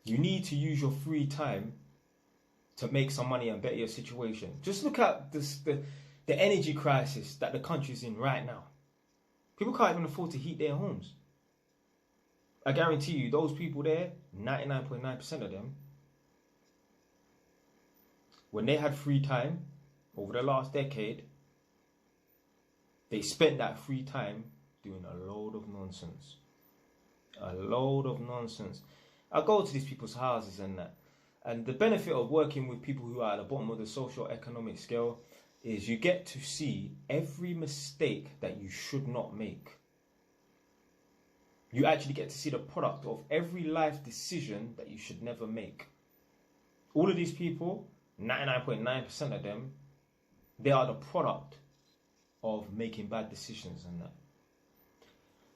You need to use your free time to make some money and better your situation. Just look at the energy crisis that the country's in right now. People can't even afford to heat their homes. I guarantee you, those people there, 99.9% of them, when they had free time over the last decade, they spent that free time doing a load of nonsense. A load of nonsense. I go to these people's houses and that. And the benefit of working with people who are at the bottom of the socio-economic scale is you get to see every mistake that you should not make. You actually get to see the product of every life decision that you should never make. All of these people, 99.9% of them, they are the product of making bad decisions and that.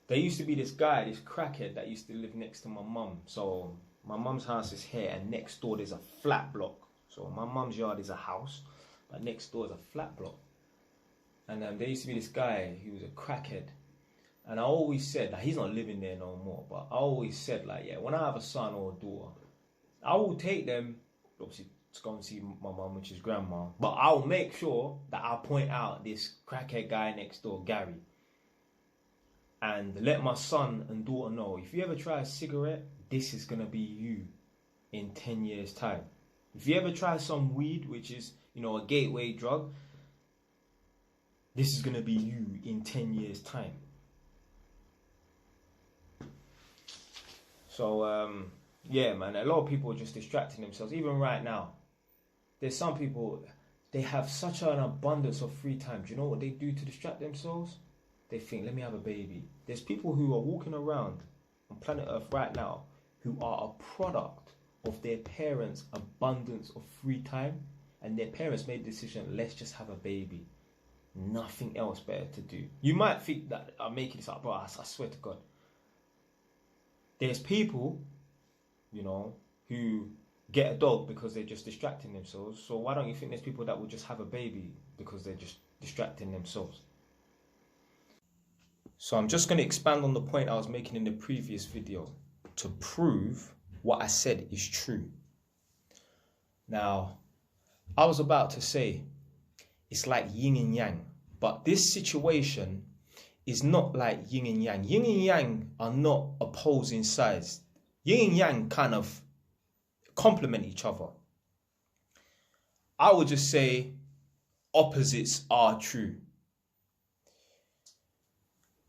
There used to be this guy, this crackhead that used to live next to my mum. So my mum's house is here and next door there's a flat block. So my mum's yard is a house, but next door is a flat block. And there used to be this guy, he was a crackhead. And I always said, like, he's not living there no more, but I always said, like, yeah, when I have a son or a daughter, I will take them, obviously, to go and see my mum, which is grandma, but I'll make sure that I point out this crackhead guy next door, Gary, and let my son and daughter know, if you ever try a cigarette, this is going to be you in 10 years' time. If you ever try some weed, which is, you know, a gateway drug, this is going to be you in 10 years' time. So, yeah, man, a lot of people are just distracting themselves. Even right now, there's some people, they have such an abundance of free time. Do you know what they do to distract themselves? They think, let me have a baby. There's people who are walking around on planet Earth right now who are a product of their parents' abundance of free time. And their parents made the decision, let's just have a baby. Nothing else better to do. You might think that I'm making this up, but I swear to God. There's people, you know, who get a dog because they're just distracting themselves. So why don't you think there's people that will just have a baby because they're just distracting themselves? So I'm just going to expand on the point I was making in the previous video to prove what I said is true. Now, I was about to say it's like yin and yang, but this situation is not like yin and yang. Yin and yang are not opposing sides. Yin and yang kind of complement each other. I would just say opposites are true.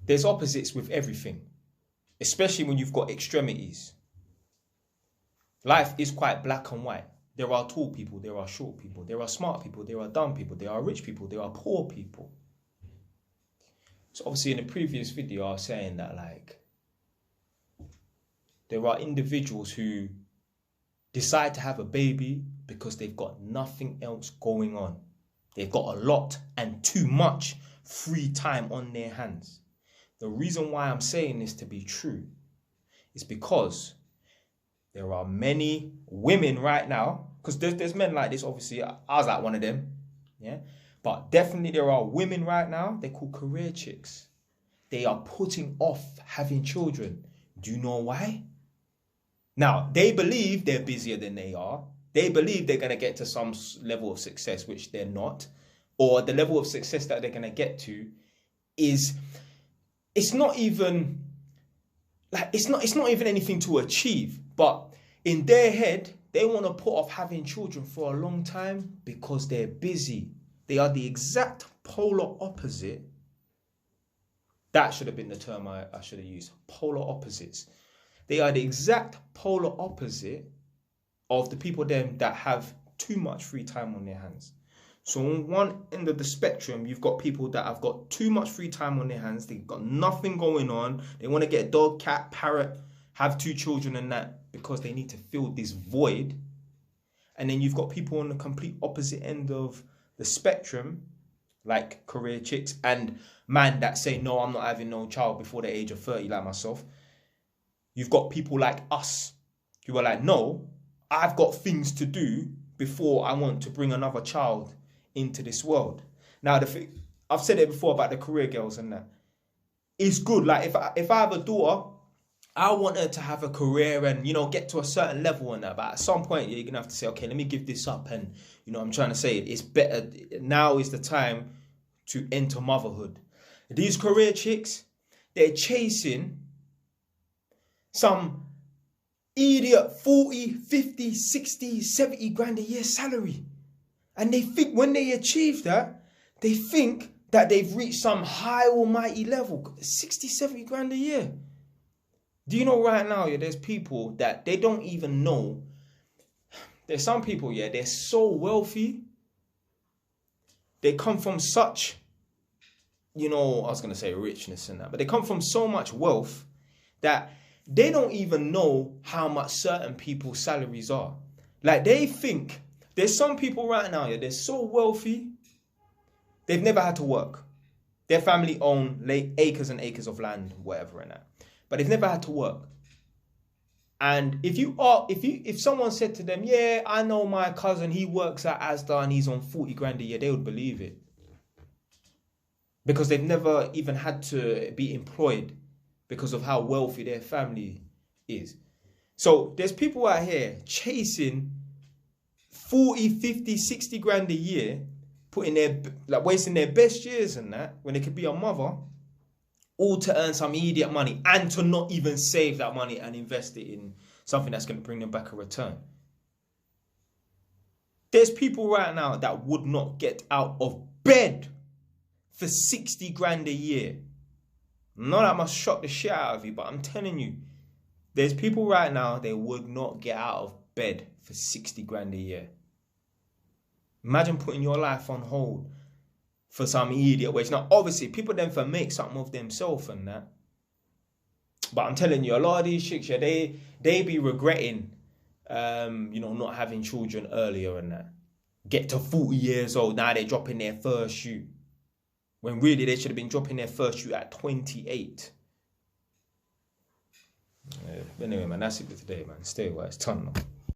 There's opposites with everything, especially when you've got extremities. Life is quite black and white. There are tall people, there are short people, there are smart people, there are dumb people, there are rich people, there are poor people. So obviously in the previous video I was saying that, like, there are individuals who decide to have a baby because they've got nothing else going on. They've got a lot and too much free time on their hands. The reason why I'm saying this to be true is because there are many women right now, because there's men like this, obviously. I was like one of them, yeah. But definitely there are women right now, they're called career chicks. They are putting off having children. Do you know why? Now, they believe they're busier than they are. They believe they're going to get to some level of success, which they're not. Or the level of success that they're going to get to is, it's not even anything to achieve. But in their head, they want to put off having children for a long time because they're busy. They are the exact polar opposite. That should have been the term I should have used. Polar opposites. They are the exact polar opposite of the people then that have too much free time on their hands. So on one end of the spectrum, you've got people that have got too much free time on their hands. They've got nothing going on. They want to get a dog, cat, parrot, have 2 children and that because they need to fill this void. And then you've got people on the complete opposite end of the spectrum, like career chicks and man that say, no, I'm not having no child before the age of 30 like myself. You've got people like us who are like, no, I've got things to do before I want to bring another child into this world. Now, I've said it before about the career girls and that. It's good. Like if I have a daughter, I want her to have a career and, you know, get to a certain level and that. But at some point, you're going to have to say, okay, let me give this up. And, you know, I'm trying to say it's better. Now is the time to enter motherhood. These career chicks, they're chasing some idiot 40, 50, 60, 70 grand a year salary. And they think when they achieve that, they think that they've reached some high almighty level. 60, 70 grand a year. Do you know right now, yeah, there's people that they don't even know. There's some people, yeah, they're so wealthy. They come from such, you know, I was going to say richness and that, but they come from so much wealth that they don't even know how much certain people's salaries are. Like, they think, there's some people right now, yeah, they're so wealthy, they've never had to work. Their family own acres and acres of land, whatever and that. But they've never had to work. And if someone said to them, yeah, I know my cousin, he works at Asda and he's on 40 grand a year, they would believe it. Because they've never even had to be employed because of how wealthy their family is. So there's people out here chasing 40, 50, 60 grand a year, wasting their best years and that, when they could be a mother, all to earn some immediate money and to not even save that money and invest it in something that's going to bring them back a return. There's people right now that would not get out of bed for 60 grand a year. Not that must shock the shit out of you, but I'm telling you, there's people right now, they would not get out of bed for 60 grand a year. Imagine putting your life on hold for some idiot wage. Now, obviously, people then for make something of themselves and that. But I'm telling you, a lot of these chicks, yeah, they be regretting, you know, not having children earlier and that. Get to 40 years old, now they're dropping their first shoe. When really they should have been dropping their first shoe at 28. Yeah, but anyway, man, that's it for today, man. Stay away. It's ton, man.